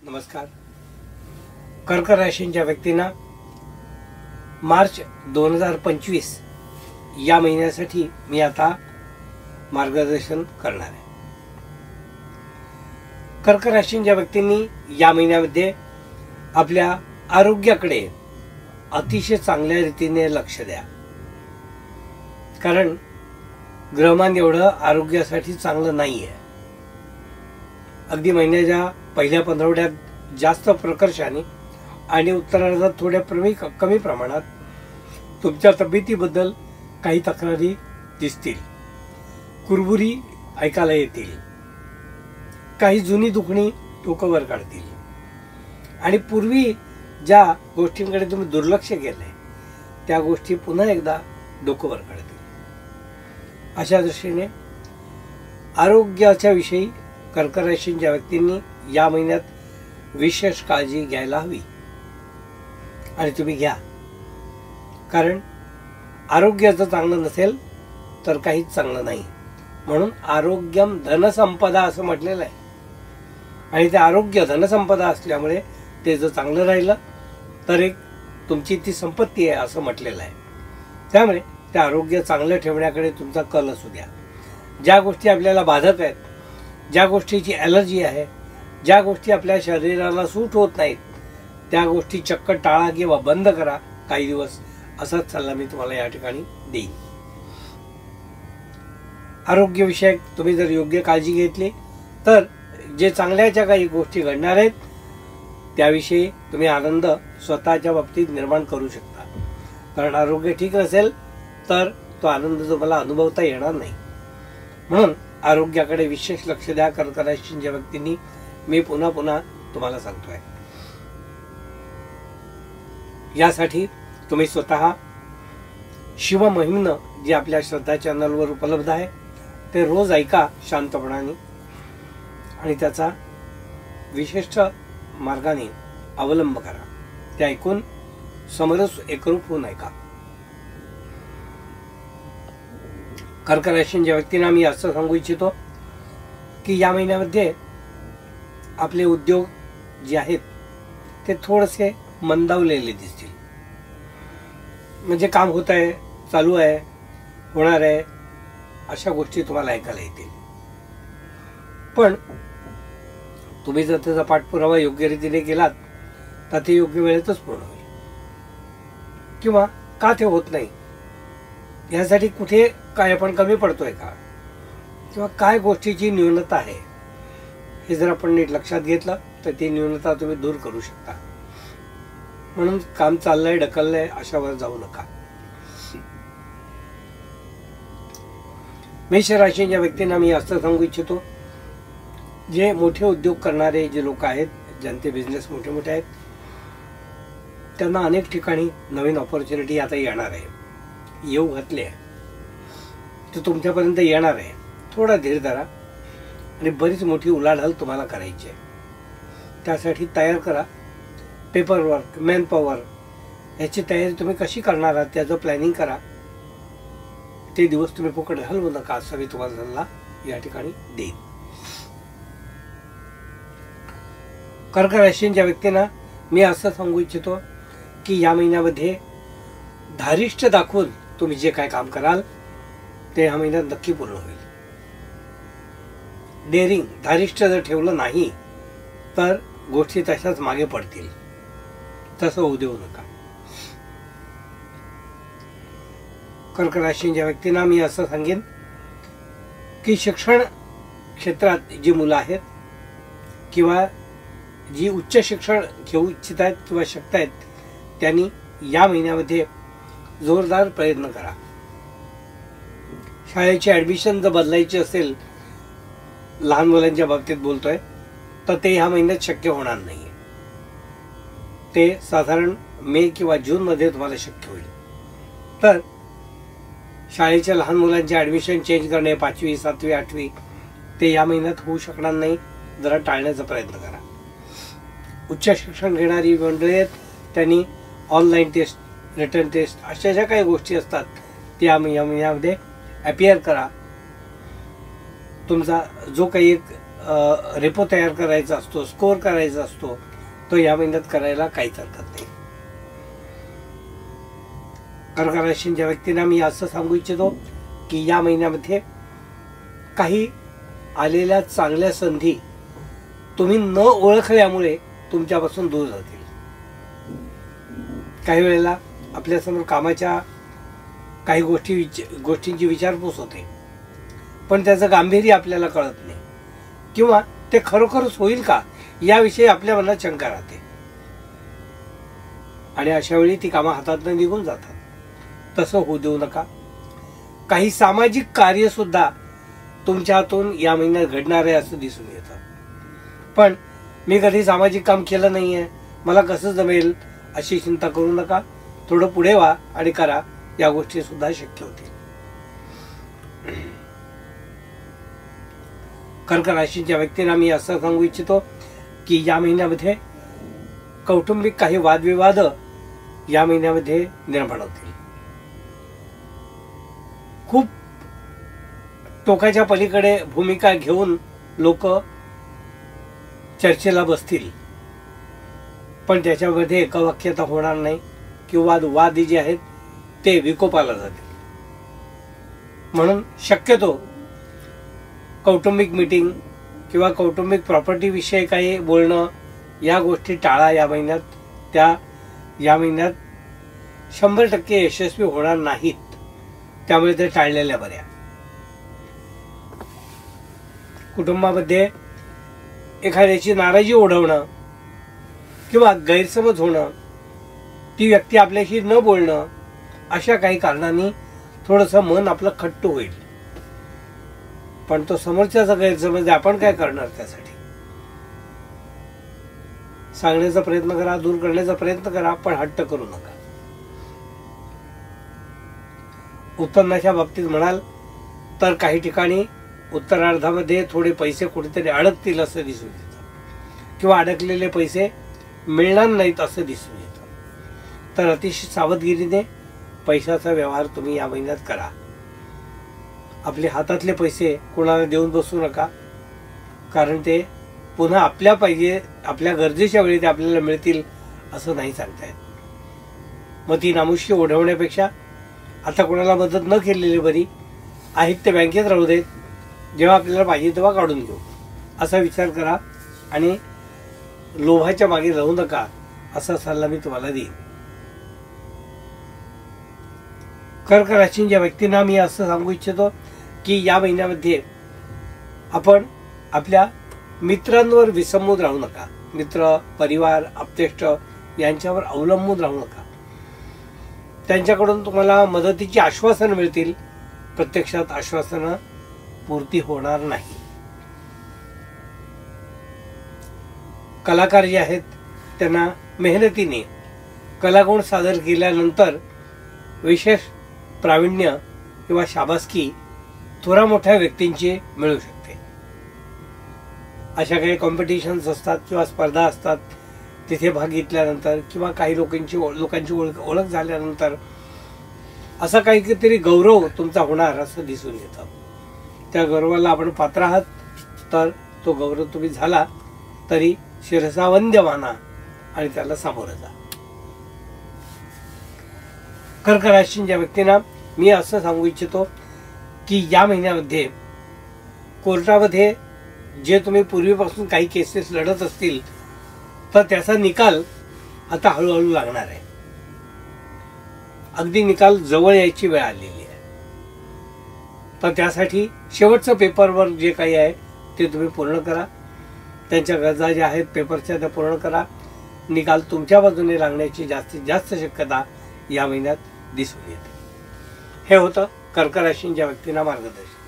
नमस्कार. कर्क राशीच्या व्यक्तींना मार्च 2025 या महिन्यासाठी मी आता मार्गदर्शन करणार आहे. कर्क राशीच्या व्यक्तींनी या महिन्यामध्ये आपल्या आरोग्याकडे अतिशय चांगल्या रीतीने लक्ष द्या, कारण ग्रहमान एवढं आरोग्यासाठी चांगलं नाही आहे. अगदी महिन्याच्या पहिल्या 15 जास्त प्रकर्षाने आणि उत्तरार्धात थोड्या कमी प्रमाणात तुमच्या तब्येतीबद्दल काही तक्रारी दिसतील, कुरबुरी ऐकायला येतील, काही जुनी दुखणी डोकं वर काढतील आणि पूर्वी ज्या गोष्टींकडे तुम्ही दुर्लक्ष केलंय त्या गोष्टी पुन्हा एकदा डोकं वर काढतील. अशा दृष्टीने आरोग्याच्या विषयी कर्क राशीच्या व्यक्तींनी या महिन्यात विशेष काळजी घ्यायला हवी आणि तुम्ही घ्या, कारण आरोग्य जर चांगलं नसेल तर काहीच चांगलं नाही. म्हणून आरोग्यम धनसंपदा असं म्हटलेलं आहे आणि ते आरोग्य धनसंपदा असल्यामुळे ते जर चांगलं राहिलं तर एक तुमची ती संपत्ती आहे असं म्हटलेलं आहे. त्यामुळे ते आरोग्य चांगलं ठेवण्याकडे तुमचा कल असू द्या. ज्या गोष्टी आपल्याला बाधक आहेत, ज्या गोष्टीची ॲलर्जी आहे, ज्या गोष्टी आपल्या शरीराला सूट होत नाहीत त्या गोष्टी चक्क टाळा किंवा बंद करा काही दिवस, असाच सल्ला मी तुम्हाला या ठिकाणी देईन. आरोग्यविषयक तुम्ही जर योग्य काळजी घेतली तर जे चांगल्याच्या काही गोष्टी घडणार आहेत त्याविषयी तुम्ही आनंद स्वतःच्या बाबतीत निर्माण करू शकता. कारण आरोग्य ठीक नसेल तर तो आनंद तुम्हाला अनुभवता येणार नाही. म्हणून आरोग्याकडे विशेष लक्ष द्या कर्क राशीच्या व्यक्तींनी, मी पुन्हा पुन्हा तुम्हाला सांगतोय. यासाठी तुम्ही स्वतः शिवमहिम्न जे आपल्या श्रद्धा चॅनलवर उपलब्ध आहे ते रोज ऐका शांतपणाने आणि त्याचा विशिष्ट मार्गाने अवलंब करा. ते ऐकून समरस एकरूप होऊन ऐका. कर्क राशीच्या व्यक्तींना मी असं सांगू इच्छितो की या महिन्यामध्ये आपले उद्योग जे आहेत ते थोडेसे मंदावलेले दिसतील. म्हणजे काम होत आहे, चालू आहे, होणार आहे, अशा गोष्टी तुम्हाला ऐकायला येतील. पण तुम्ही जर त्याचा पाठपुरावा योग्य रीतीने केलात तर ते योग्य वेळेतच पूर्ण होईल. किंवा का ते होत नाही यासाठी कुठे काय आपण कमी पडतोय का, किंवा काय गोष्टीची न्यूनता आहे हे जर आपण नीट लक्षात घेतलं तर ती न्यूनता तुम्ही दूर करू शकता. म्हणून काम चाललंय, ढकललंय अशावर जाऊ नका. मेष राशीच्या व्यक्तींना मी असं सांगू इच्छितो, जे मोठे उद्योग करणारे जे लोक आहेत, ज्यांचे बिझनेस मोठे मोठे आहेत, त्यांना अनेक ठिकाणी नवीन ऑपॉर्च्युनिटी आता येणार आहे, येऊ घातले आहे, ते तुमच्यापर्यंत येणार आहे. थोडा धीर धरा आणि बरीच मोठी उलाढाल तुम्हाला करायची आहे. त्यासाठी तयार करा. पेपर वर्क, मॅन पॉवर याची तयारी तुम्ही कशी करणार आहात त्याचं प्लॅनिंग करा. ते दिवस तुम्ही फुकट घालवू नका असा मी तुम्हाला सल्ला या ठिकाणी देईन. कर्क राशीच्या व्यक्तींना मी असं सांगू इच्छितो की या महिन्यामध्ये धारिष्ठ दाखवून तुम्ही जे काय काम कराल ते ह्या महिन्यात नक्की पूर्ण होईल. डेअरिंग, धारिष्ठ जर ठेवलं नाही तर गोष्टी तशाच मागे पडतील. तसं होऊ देऊ नका. कर्क राशीच्या व्यक्तींना मी असं सांगेन की शिक्षण क्षेत्रात जी मुलं आहेत किंवा जी उच्च शिक्षण घेऊ इच्छित आहेत किंवा शकतायत त्यांनी या महिन्यामध्ये जोरदार प्रयत्न करा. शाळेची ॲडमिशन जर बदलायची असेल, लहान मुलांच्या बाबतीत बोलतोय, तर ते ह्या महिन्यात शक्य होणार नाही. ते साधारण मे किंवा जूनमध्ये तुम्हाला शक्य होईल. तर शाळेच्या लहान मुलांचे ॲडमिशन चेंज करणे, 5वी 7वी 8वी, ते या महिन्यात होऊ शकणार नाही. जरा टाळण्याचा प्रयत्न करा. उच्च शिक्षण घेणारी मंडळी आहेत त्यांनी ऑनलाईन टेस्ट, रिटर्न टेस्ट अशा ज्या काही गोष्टी असतात त्या महिन्यामध्ये अपियर करा. तुमचा जो काही एक रेपो तयार करायचा असतो, स्कोअर करायचा असतो, तो या महिन्यात करायला काहीच हरकत नाही. कर्क राशीच्या व्यक्तींना मी असं सांगू इच्छितो की या महिन्यामध्ये काही आलेल्या चांगल्या संधी तुम्ही न ओळखल्यामुळे तुमच्यापासून दूर जातील. काही वेळेला आपल्यासमोर कामाच्या काही गोष्टींची विचारपूस होते, पण त्याचं गांभीर्य आपल्याला कळत नाही, किंवा ते खरोखरच होईल का याविषयी आपल्या मनात शंका राहते, आणि अशा वेळी ती कामं हातातून निघून जातात. तसं होऊ देऊ नका. काही सामाजिक कार्य सुद्धा तुमच्या हातून या महिन्यात घडणार आहे असं दिसून येतं. पण मी कधी सामाजिक काम केलं नाहीये, मला कसं जमेल अशी चिंता करू नका. थोडं पुढे व्हा आणि करा, या गोष्टी सुद्धा शक्य होतील. कर्क राशीच्या व्यक्तींना मी असं सांगू इच्छितो की या महिन्यामध्ये कौटुंबिक काही वादविवाद या महिन्यामध्ये निर्माण होतील. खूप टोकाच्या पलीकडे भूमिका घेऊन लोक चर्चेला बसतील, पण त्याच्यामध्ये एकवाक्यता होणार नाही, किंवा वाद जे आहेत ते विकोपाला जातील. म्हणून शक्यतो कौटुंबिक मीटिंग किंवा कौटुंबिक प्रॉपर्टी विषयी काही बोलणं या गोष्टी टाळा या महिन्यात. त्या या महिन्यात 100% यशस्वी होणार नाहीत, त्यामुळे ते टाळलेल्या बऱ्या. कुटुंबामध्ये एखाद्याची नाराजी ओढवणं किंवा गैरसमज होणं, ती व्यक्ती आपल्याशी न बोलणं, अशा काही कारणांनी थोडंसं मन आपलं खट्ट होईल. पण तो समोरच्याचा गैरसमज आपण काय करणार? त्यासाठी सांगण्याचा प्रयत्न करा, दूर करण्याचा प्रयत्न करा, पण हट्ट करू नका. उत्पन्नाच्या बाबतीत म्हणाल तर काही ठिकाणी उत्तरार्धामध्ये थोडे पैसे कुठेतरी अडकतील असं दिसून येतं, किंवा अडकलेले पैसे मिळणार नाहीत असं दिसून येतं. तर अतिशय सावधगिरीने पैशाचा व्यवहार तुम्ही या महिन्यात करा. आपले हातातले पैसे कोणाला देऊन बसू नका, कारण ते पुन्हा आपल्या गरजेच्या वेळी ते आपल्याला मिळतील असं नाही सांगता येत. मग ती नामुष्की ओढवण्यापेक्षा आता कोणाला मदत न केलेली बरी. आहेत ते बँकेत राहू देत, जेव्हा आपल्याला पाहिजे तेव्हा काढून घेऊ असा विचार करा, आणि लोभाच्या मागे जाऊ नका असा सल्ला मी तुम्हाला देईन. कर्क राशीच्या व्यक्तींना मी असं सांगू इच्छितो की या महिन्यामध्ये आपण आपल्या मित्रांवर विसंबून राहू नका. मित्र, परिवार, आप्तेष्ट यांच्यावर अवलंबून राहू नका. त्यांच्याकडून तुम्हाला मदतीची आश्वासन मिळतील, प्रत्यक्षात आश्वासनं पूर्ती होणार नाही. कलाकार जे आहेत त्यांना मेहनतीने कलागुण सादर केल्यानंतर विशेष प्रावीण्य किंवा शाबासकी थोड्या मोठ्या व्यक्तींची मिळू शकते. अशा काही कॉम्पिटिशन्स असतात किंवा स्पर्धा असतात, तिथे भाग घेतल्यानंतर किंवा काही लोकांची ओळख झाल्यानंतर असा काहीतरी गौरव तुमचा होणार असं दिसून येतं. त्या गौरवाला आपण पात्र आहात, तर तो गौरव तुम्ही झाला तरी शिरसा वंद्य माना आणि त्याला सामोरं जा. कर्क राशीच्या व्यक्तींना मी असं सांगू इच्छितो की या महिन्यामध्ये कोर्टामध्ये जे तुम्ही पूर्वीपासून काही केसेस लढत असतील तर त्याचा निकाल आता हळूहळू लागणार आहे. अगदी निकाल जवळ यायची वेळ आलेली आहे. तर त्यासाठी शेवटचं पेपरवर जे काही आहे ते तुम्ही पूर्ण करा. त्यांच्या गरजा ज्या आहेत पेपरच्या त्या पूर्ण करा. निकाल तुमच्या बाजूने लागण्याची जास्तीत जास्त शक्यता या महिन्यात दिसून येते. हे होतं कर्क राशीच्या व्यक्तींना मार्गदर्शन.